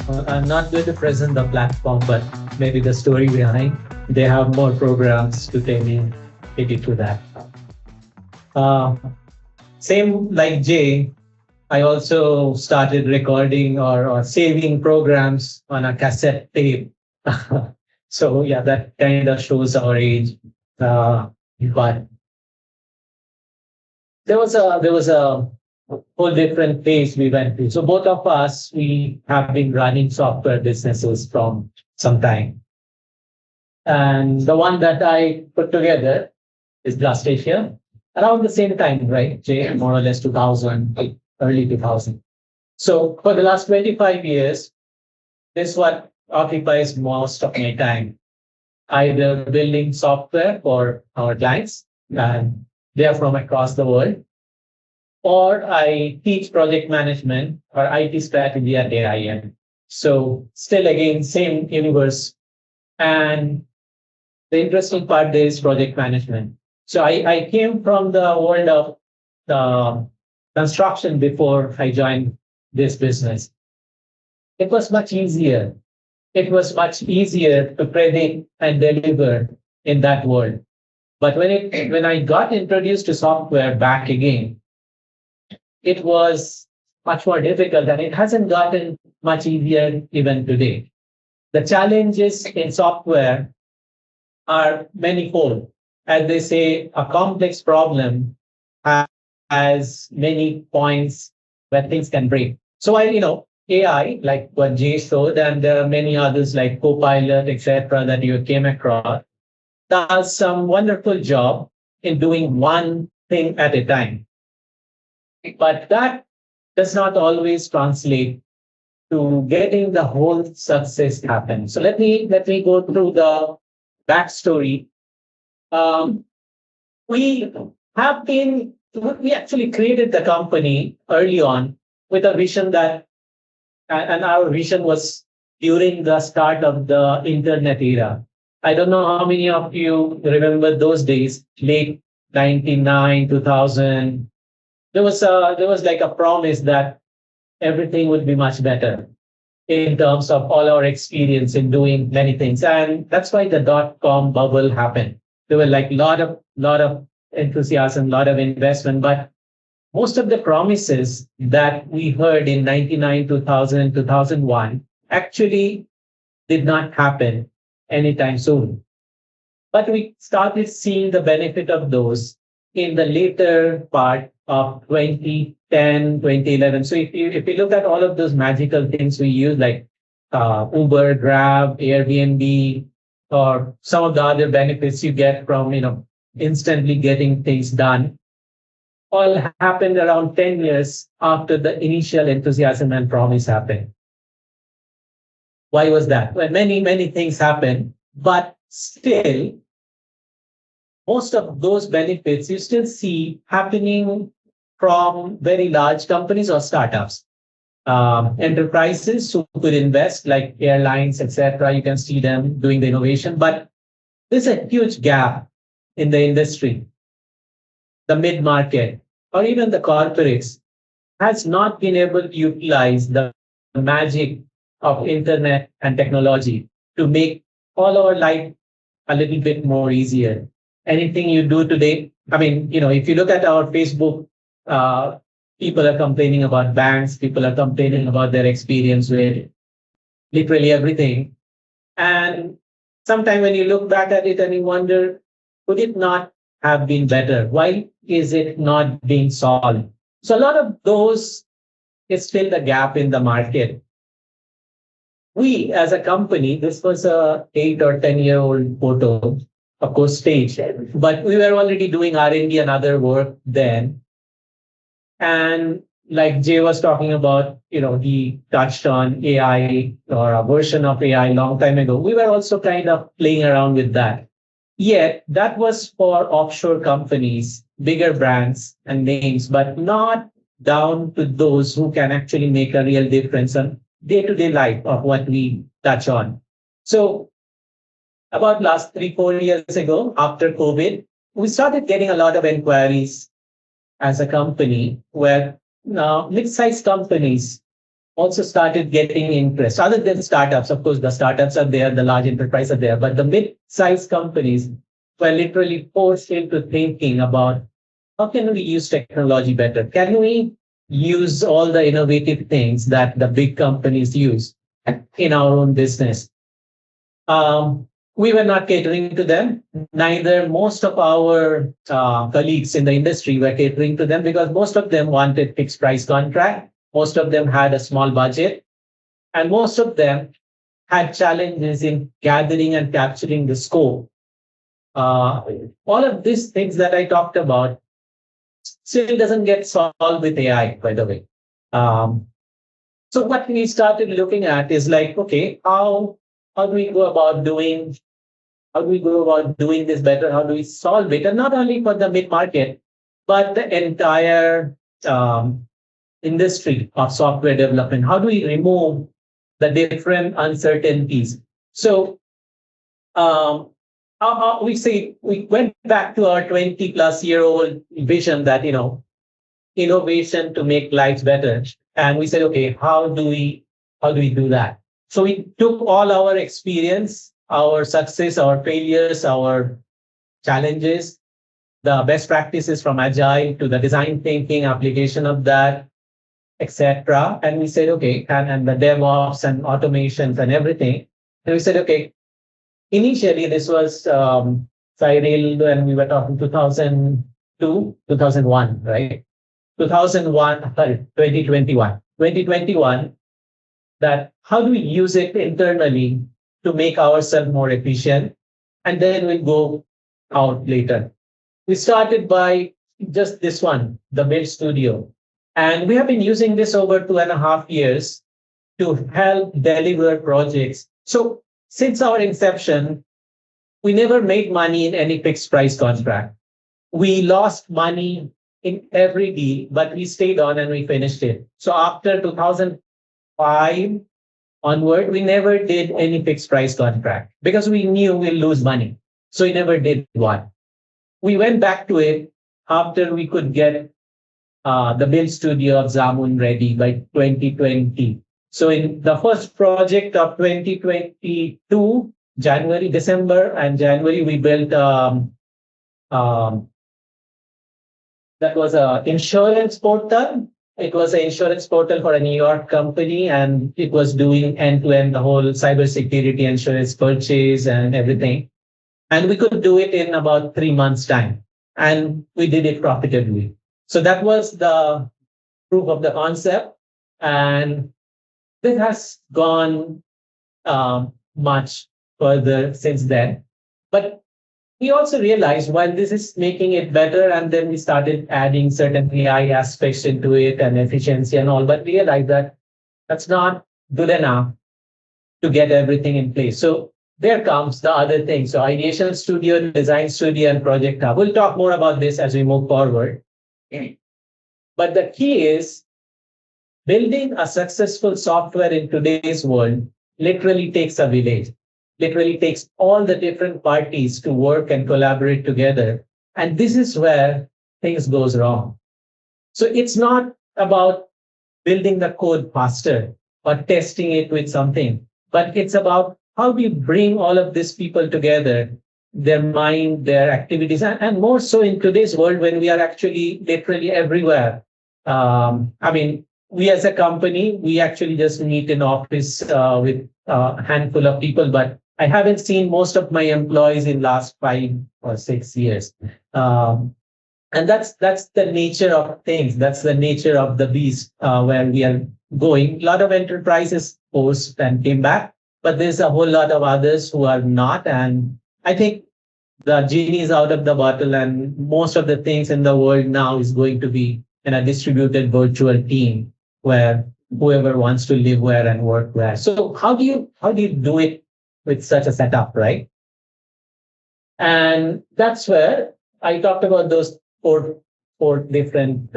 I'm not going to present the platform, but maybe the story behind. They have more programs to take you through that. Uh, Same like Jay, I also started recording or saving programs on a cassette tape. So yeah, that kind of shows our age. But there was a whole different phase we went through. So both of us, we have been running software businesses from some time. And the one that I put together is Blast Asia around the same time, right? Jay, more or less 2000, early 2000. So for the last 25 years, this is what occupies most of my time, either building software for our clients, and they are from across the world, or I teach project management or IT strategy at AIM. So still again, same universe. And the interesting part there is project management. So I came from the world of the construction before I joined this business. It was much easier. It was much easier to predict and deliver in that world. But when I got introduced to software back again, it was much more difficult, and it hasn't gotten much easier even today. The challenges in software are manifold. As they say, a complex problem has many points where things can break. So AI, like what Jay showed, and there are many others like Copilot, etc., that you came across, does some wonderful job in doing one thing at a time. But that does not always translate to getting the whole success happen. So let me go through the backstory. Um, we have been we actually created the company early on with a vision that, and our vision was during the start of the internet era. I don't know how many of you remember those days, late 99, 2000. There was like a promise that everything would be much better in terms of all our experience in doing many things. And that's why the dot-com bubble happened. There were like lot of enthusiasm, lot of investment, but most of the promises that we heard in 99, 2000, 2001 actually did not happen anytime soon. But we started seeing the benefit of those in the later part of 2010, 2011. So if you look at all of those magical things we use, like Uber, Grab, Airbnb, or some of the other benefits you get from instantly getting things done, all happened around 10 years after the initial enthusiasm and promise happened. Why was that? Well, many things happened, but still, most of those benefits you still see happening from very large companies or startups. Enterprises who could invest, like airlines, etc. You can see them doing the innovation, but there's a huge gap in the industry. The mid market or even the corporates has not been able to utilize the magic of internet and technology to make all our life a little bit more easier. Anything you do today, I mean, if you look at our Facebook, uh, people are complaining about banks, people are complaining about their experience with literally everything. And sometimes when you look back at it and you wonder, could it not have been better? Why is it not being solved? So a lot of those is still the gap in the market. We as a company, this was a 8 or 10 year old photo, of course, staged, but we were already doing R&D and other work then. And like Jay was talking about, he touched on AI or a version of AI long time ago. We were also kind of playing around with that. Yet that was for offshore companies, bigger brands and names, but not down to those who can actually make a real difference on day-to-day life of what we touch on. So about last 3, 4 years ago, after COVID, we started getting a lot of inquiries as a company where now mid-sized companies also started getting interest. Other than startups, of course, the startups are there, the large enterprises are there, but the mid-sized companies were literally forced into thinking about how can we use technology better? Can we use all the innovative things that the big companies use in our own business? We were not catering to them. Neither most of our colleagues in the industry were catering to them because most of them wanted fixed price contract. Most of them had a small budget, and most of them had challenges in gathering and capturing the scope. Uh, all of these things that I talked about still doesn't get solved with AI, by the way. Um, so what we started looking at is like, okay, how do we go about doing how do we go about doing this better? How do we solve it? And not only for the mid market, but the entire um, industry of software development. How do we remove the different uncertainties? So we say we went back to our 20 plus year old vision that innovation to make lives better, and we said, okay, how do we do that? So we took all our experience, our success, our failures, our challenges, the best practices from agile to the design thinking application of that, etc. And we said, okay, and the DevOps and automations and everything. And we said, okay, initially this was Cyril when we were talking 2002, 2001, right? 2001, sorry, 2021. 2021, that how do we use it internally to make ourselves more efficient? And then we'll go out later. We started by just this one, the Build Studio. And we have been using this over 2.5 years to help deliver projects. So since our inception, we never made money in any fixed price contract. We lost money in every deal, but we stayed on and we finished it. So after 2005 onward, we never did any fixed price contract because we knew we'll lose money. So we never did one. We went back to it after we could get the Build Studio of Xamun ready by 2020. So in the first project of 2022, January, December, and January, we built um, that was an insurance portal. It was an insurance portal for a New York company, and it was doing end-to-end the whole cybersecurity insurance purchase and everything. And we could do it in about 3 months' time. And we did it profitably. So that was the proof of the concept. And this has gone much further since then. But we also realized while this is making it better, and then we started adding certain AI aspects into it and efficiency and all, but realized that that's not good enough to get everything in place. So there comes the other thing. So ideation studio, design studio, and project hub. We'll talk more about this as we move forward. But the key is building a successful software in today's world literally takes a village, literally takes all the different parties to work and collaborate together. And this is where things goes wrong. So it's not about building the code faster or testing it with something, but it's about how we bring all of these people together, their mind, their activities, and more so in today's world when we are actually literally everywhere. I mean, we as a company, we actually just meet in office with a handful of people, but I haven't seen most of my employees in last 5 or 6 years. And that's the nature of things. That's the nature of the beast where we are going. A lot of enterprises post and came back, but there's a whole lot of others who are not. And I think the genie is out of the bottle, and most of the things in the world now is going to be in a distributed virtual team where whoever wants to live where and work where. So how do you do it with such a setup, right? And that's where I talked about those four different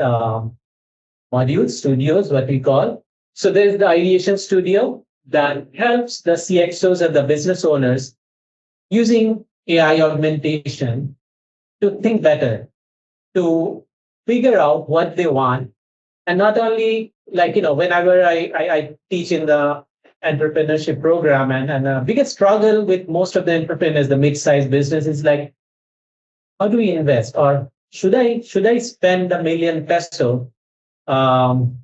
modules, studios, what we call. So there's the ideation studio that helps the CXOs and the business owners using AI augmentation to think better, to figure out what they want, And not only like, whenever I teach in the entrepreneurship program, and biggest struggle with most of the entrepreneurs, the mid-sized business is like, how do we invest? Or should I spend 1 million peso, um,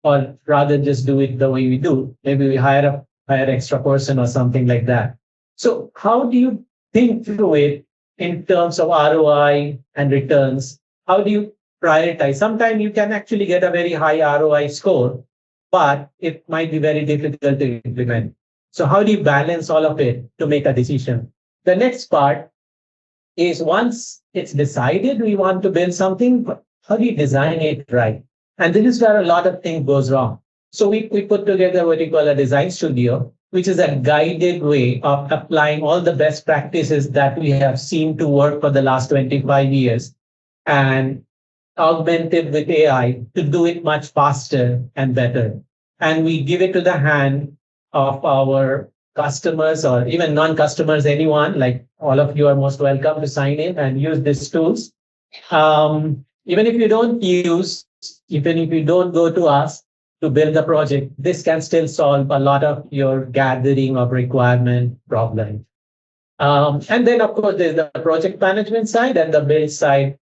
or rather just do it the way we do? Maybe we hire extra person or something like that. So how do you think through it in terms of ROI and returns? How do you prioritize? Sometimes you can actually get a very high ROI score, but it might be very difficult to implement. So how do you balance all of it to make a decision? The next part is, once it's decided we want to build something, how do you design it right? And this is where a lot of things goes wrong. So we put together what we call a design studio, which is a guided way of applying all the best practices that we have seen to work for the last 25 years and augmented with AI to do it much faster and better. And we give it to the hand of our customers or even non-customers, anyone, like all of you are most welcome to sign in and use these tools. Even if you don't use, even if you don't go to us to build the project, this can still solve a lot of your gathering of requirement problem. And then, of course, there's the project management side and the build side,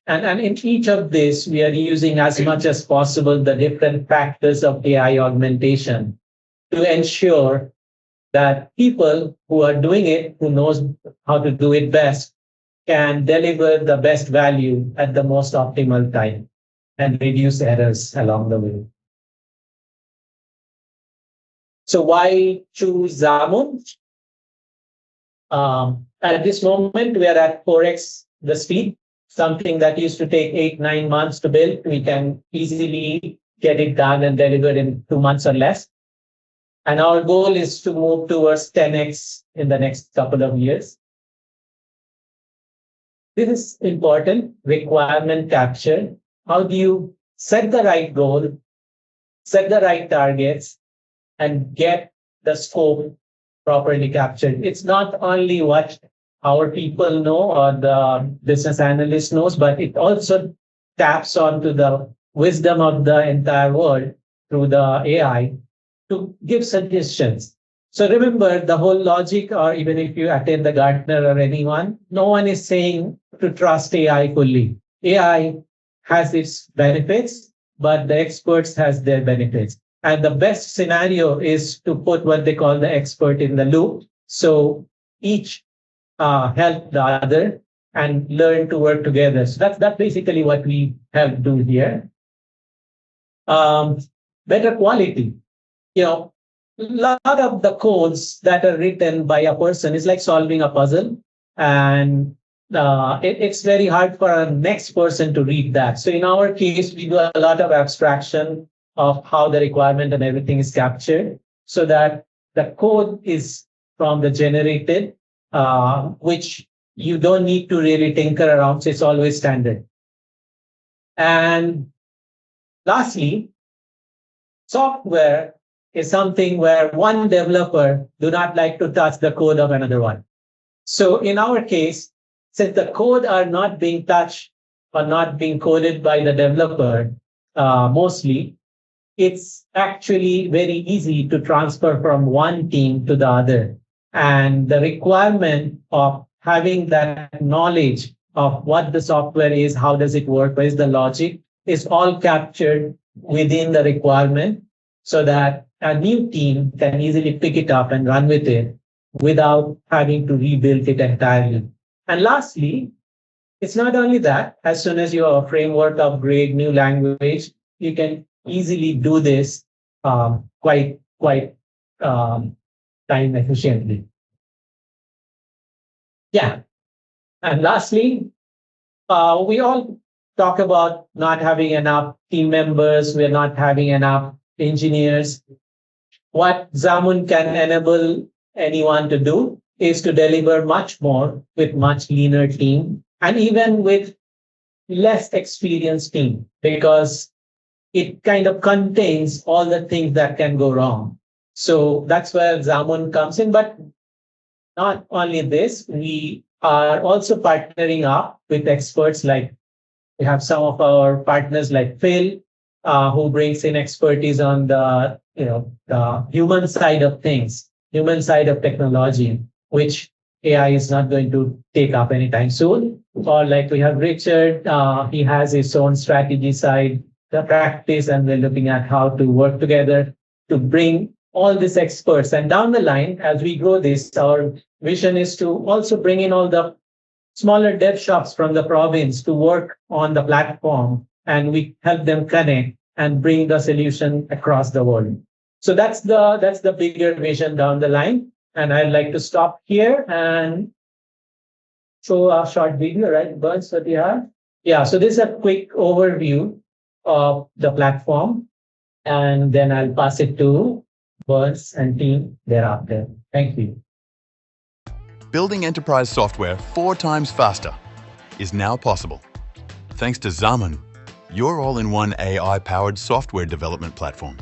and in each of this, we are using as much as possible the different factors of AI augmentation to ensure that people who are doing it, who knows how to do it best, can deliver the best value at the most optimal time and reduce errors along the way. So why choose Xamun? At this moment, we are at 4x the speed. Something that used to take 8, 9 months to build, we can easily get it done and delivered in 2 months or less. And our goal is to move towards 10x in the next couple of years. This is important, requirement capture. How do you set the right goal, set the right targets, and get the scope properly captured? It's not only what our people know or the business analyst knows, but it also taps onto the wisdom of the entire world through the AI to give suggestions. So remember the whole logic, or even if you attend the Gartner or anyone, no one is saying to trust AI fully. AI has its benefits, but the experts has their benefits. And the best scenario is to put what they call the expert in the loop. So each help the other and learn to work together. So that's basically what we help do here. Better quality. A lot of the codes that are written by a person is like solving a puzzle, and it's very hard for a next person to read that. So in our case, we do a lot of abstraction of how the requirement and everything is captured so that the code is from the generated, which you don't need to really tinker around. So it's always standard. And lastly, software is something where one developer do not like to touch the code of another one. So in our case, since the code are not being touched or not being coded by the developer, mostly, it's actually very easy to transfer from one team to the other. And the requirement of having that knowledge of what the software is, how does it work, what is the logic, is all captured within the requirement so that a new team can easily pick it up and run with it without having to rebuild it entirely. And lastly, it's not only that, as soon as you have a framework upgrade, new language, you can easily do this quite time efficiently. Yeah. And lastly, we all talk about not having enough team members, we're not having enough engineers. What Xamun can enable anyone to do is to deliver much more with much leaner team and even with less experienced team, because it kind of contains all the things that can go wrong. So that's where Xamun comes in. But not only this, we are also partnering up with experts like we have some of our partners like Phil, who brings in expertise on the human side of things, human side of technology, which AI is not going to take up anytime soon. Or like we have Richard, he has his own strategy side, the practice, and we're looking at how to work together to bring all these experts. And down the line, as we grow this, our vision is to also bring in all the smaller dev shops from the province to work on the platform, and we help them connect and bring the solution across the world. So that's the bigger vision down the line. And I'd like to stop here and show a short video, right, Burns, what you have? Yeah, so this is a quick overview of the platform, and then I'll pass it to Burns and team thereafter. Thank you. Building enterprise software 4 times faster is now possible. Thanks to Xamun, your all-in-one AI-powered software development platform.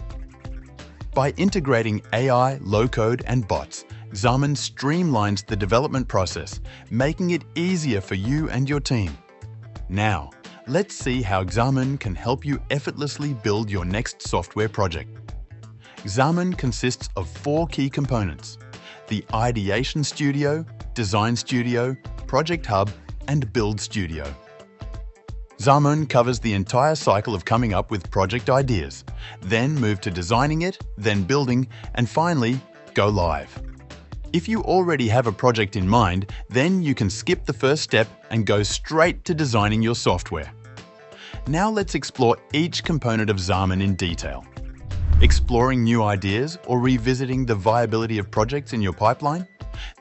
By integrating AI, low-code, and bots, Xamun streamlines the development process, making it easier for you and your team. Now, let's see how Xamun can help you effortlessly build your next software project. Xamun consists of 4 key components: the Ideation Studio, Design Studio, Project Hub, and Build Studio. Xamun covers the entire cycle of coming up with project ideas, then move to designing it, then building, and finally, go live. If you already have a project in mind, then you can skip the first step and go straight to designing your software. Now let's explore each component of Xamun in detail. Exploring new ideas or revisiting the viability of projects in your pipeline?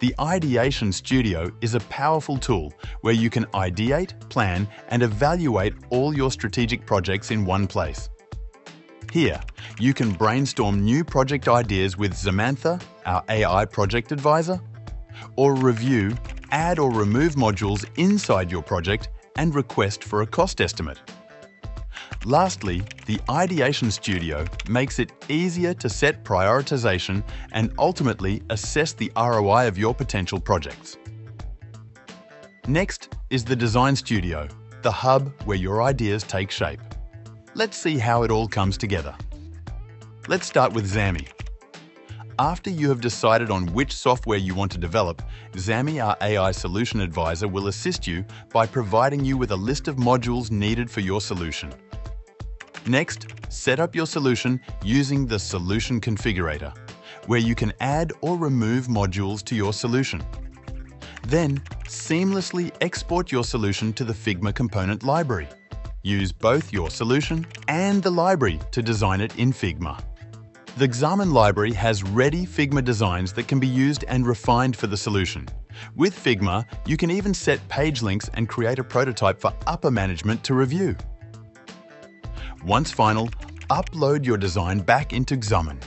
The Ideation Studio is a powerful tool where you can ideate, plan, and evaluate all your strategic projects in one place. Here, you can brainstorm new project ideas with Samantha, our AI project advisor, or review, add or remove modules inside your project and request for a cost estimate. Lastly, the Ideation Studio makes it easier to set prioritization and ultimately assess the ROI of your potential projects. Next is the Design Studio, the hub where your ideas take shape. Let's see how it all comes together. Let's start with Xami. After you have decided on which software you want to develop, Xami, our AI solution advisor, will assist you by providing you with a list of modules needed for your solution. Next, set up your solution using the Solution Configurator, where you can add or remove modules to your solution. Then, seamlessly export your solution to the Figma component library. Use both your solution and the library to design it in Figma. The Xamun library has ready Figma designs that can be used and refined for the solution. With Figma, you can even set page links and create a prototype for upper management to review. Once final, upload your design back into Xamun.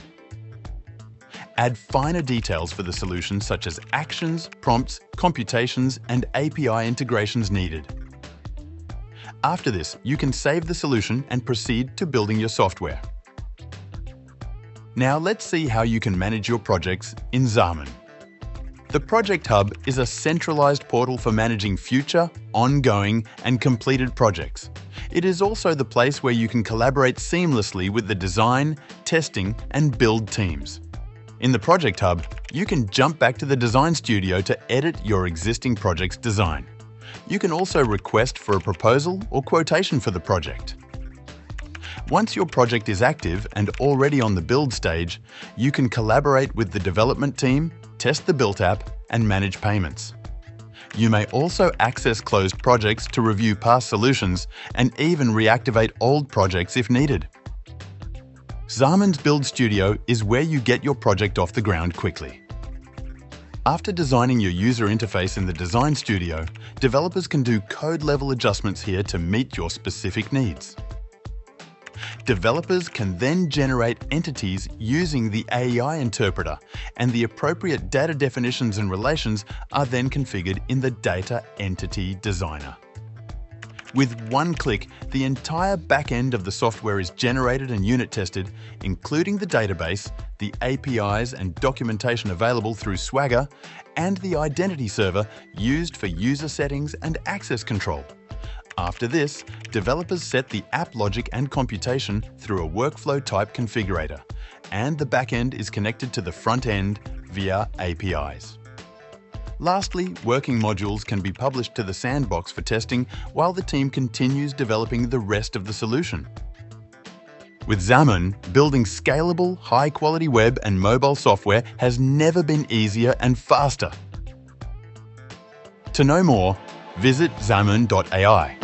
Add finer details for the solution such as actions, prompts, computations, and API integrations needed. After this, you can save the solution and proceed to building your software. Now let's see how you can manage your projects in Xamun. The Project Hub is a centralized portal for managing future, ongoing, and completed projects. It is also the place where you can collaborate seamlessly with the design, testing, and build teams. In the Project Hub, you can jump back to the Design Studio to edit your existing project's design. You can also request for a proposal or quotation for the project. Once your project is active and already on the build stage, you can collaborate with the development team, test the built app, and manage payments. You may also access closed projects to review past solutions and even reactivate old projects if needed. Xamun's Build Studio is where you get your project off the ground quickly. After designing your user interface in the Design Studio, developers can do code-level adjustments here to meet your specific needs. Developers can then generate entities using the AI interpreter, and the appropriate data definitions and relations are then configured in the Data Entity Designer. With one click, the entire back-end of the software is generated and unit tested, including the database, the APIs and documentation available through Swagger, and the identity server used for user settings and access control. After this, developers set the app logic and computation through a workflow type configurator, and the backend is connected to the front end via APIs. Lastly, working modules can be published to the sandbox for testing while the team continues developing the rest of the solution. With Xamun, building scalable, high-quality web and mobile software has never been easier and faster. To know more, visit Xamun.ai.